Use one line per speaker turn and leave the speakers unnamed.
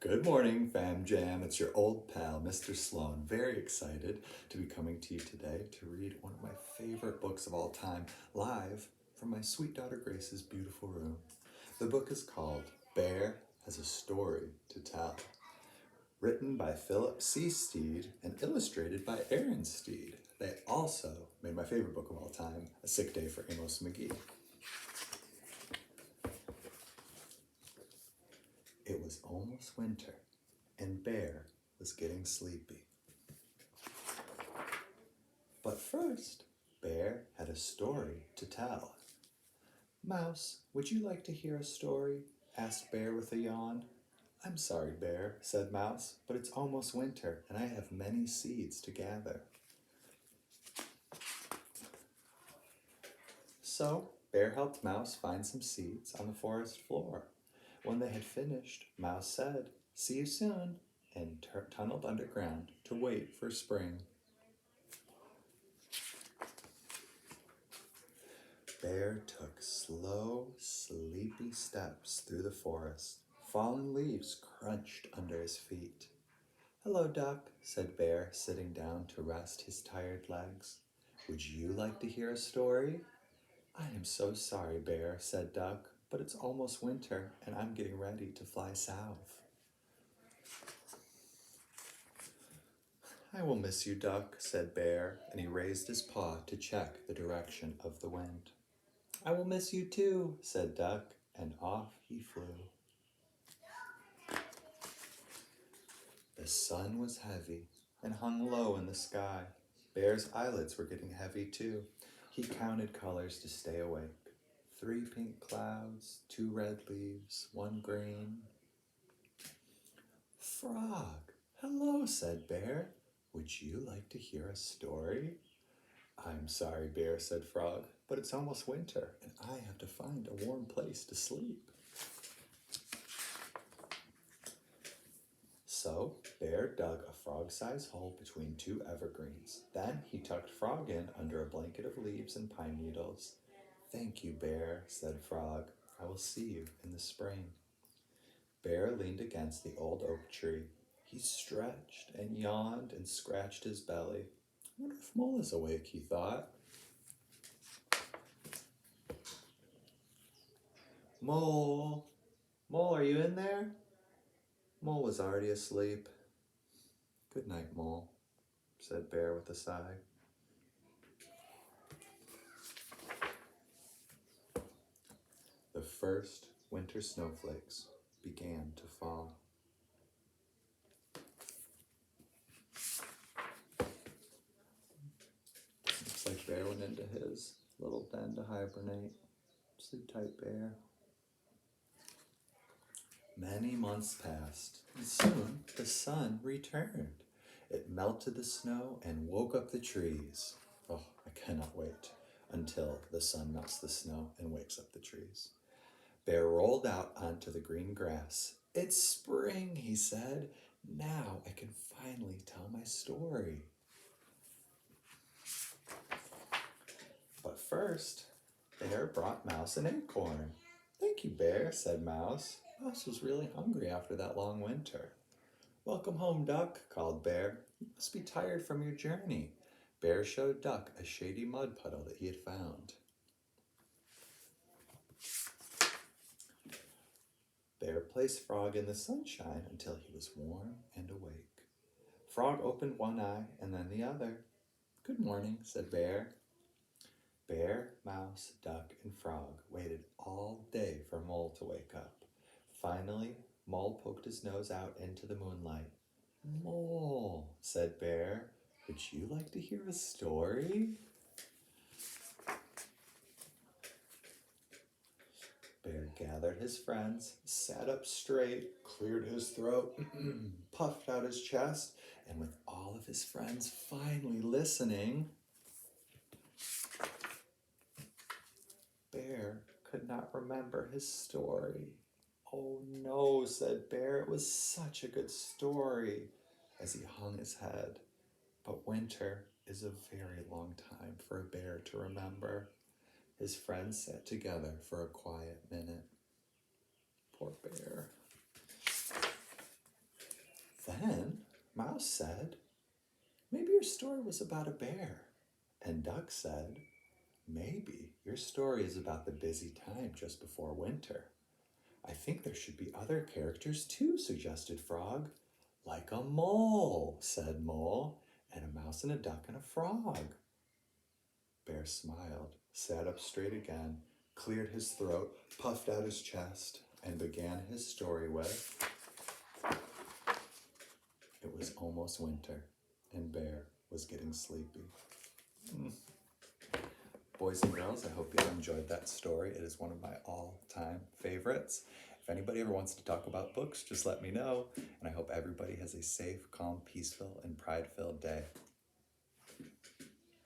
Good morning, Fam Jam. It's your old pal, Mr. Sloan. Very excited to be coming to you today to read one of my favorite books of all time, live from my sweet daughter Grace's beautiful room. The book is called Bear Has a Story to Tell, written by Philip C. Steed and illustrated by Aaron Steed. They also made my favorite book of all time, A Sick Day for Amos McGee. It was almost winter, and Bear was getting sleepy. But first, Bear had a story to tell. Mouse, would you like to hear a story? Asked Bear with a yawn. I'm sorry, Bear, said Mouse, but it's almost winter, and I have many seeds to gather. So, Bear helped Mouse find some seeds on the forest floor. When they had finished, Mouse said, "See you soon," and tunneled underground to wait for spring. Bear took slow, sleepy steps through the forest. Fallen leaves crunched under his feet. "Hello, Duck," said Bear, sitting down to rest his tired legs. "Would you like to hear a story?" "I am so sorry, Bear," said Duck, "but it's almost winter and I'm getting ready to fly south." "I will miss you, Duck," said Bear, and he raised his paw to check the direction of the wind. "I will miss you too," said Duck, and off he flew. The sun was heavy and hung low in the sky. Bear's eyelids were getting heavy too. He counted colors to stay awake. 3 pink clouds, 2 red leaves, 1 green. "Frog, hello," said Bear. "Would you like to hear a story?" "I'm sorry, Bear," said Frog, "but it's almost winter and I have to find a warm place to sleep." So Bear dug a frog-sized hole between 2 evergreens. Then he tucked Frog in under a blanket of leaves and pine needles. "Thank you, Bear," said Frog. "I will see you in the spring." Bear leaned against the old oak tree. He stretched and yawned and scratched his belly. "I wonder if Mole is awake," he thought. "Mole! Mole, are you in there?" Mole was already asleep. "Good night, Mole," said Bear with a sigh. The first winter snowflakes began to fall. Looks like Bear went into his little den to hibernate. Sleep tight, Bear. Many months passed, and soon the sun returned. It melted the snow and woke up the trees. Oh, I cannot wait until the sun melts the snow and wakes up the trees. Bear rolled out onto the green grass. "It's spring," he said. "Now I can finally tell my story." But first, Bear brought Mouse an acorn. "Thank you, Bear," said Mouse. Mouse was really hungry after that long winter. "Welcome home, Duck," called Bear. "You must be tired from your journey." Bear showed Duck a shady mud puddle that he had found. Bear placed Frog in the sunshine until he was warm and awake. Frog opened one eye and then the other. "Good morning," said Bear. Bear, Mouse, Duck, and Frog waited all day for Mole to wake up. Finally, Mole poked his nose out into the moonlight. "Mole," said Bear, "would you like to hear a story?" Bear gathered his friends, sat up straight, cleared his throat, puffed out his chest, and with all of his friends finally listening, Bear could not remember his story. "Oh no," said Bear, "it was such a good story," as he hung his head. But winter is a very long time for a bear to remember. His friends sat together for a quiet minute. Poor Bear. Mouse said, maybe your story was about a bear. And Duck said, maybe your story is about the busy time just before winter. I think there should be other characters too, suggested Frog. Like a mole, said Mole, and a mouse and a duck and a frog. Bear smiled, sat up straight again, cleared his throat, puffed out his chest, and began his story with, it was almost winter, and Bear was getting sleepy. Boys and girls, I hope you enjoyed that story. It is one of my all-time favorites. If anybody ever wants to talk about books, just let me know. And I hope everybody has a safe, calm, peaceful, and pride-filled day.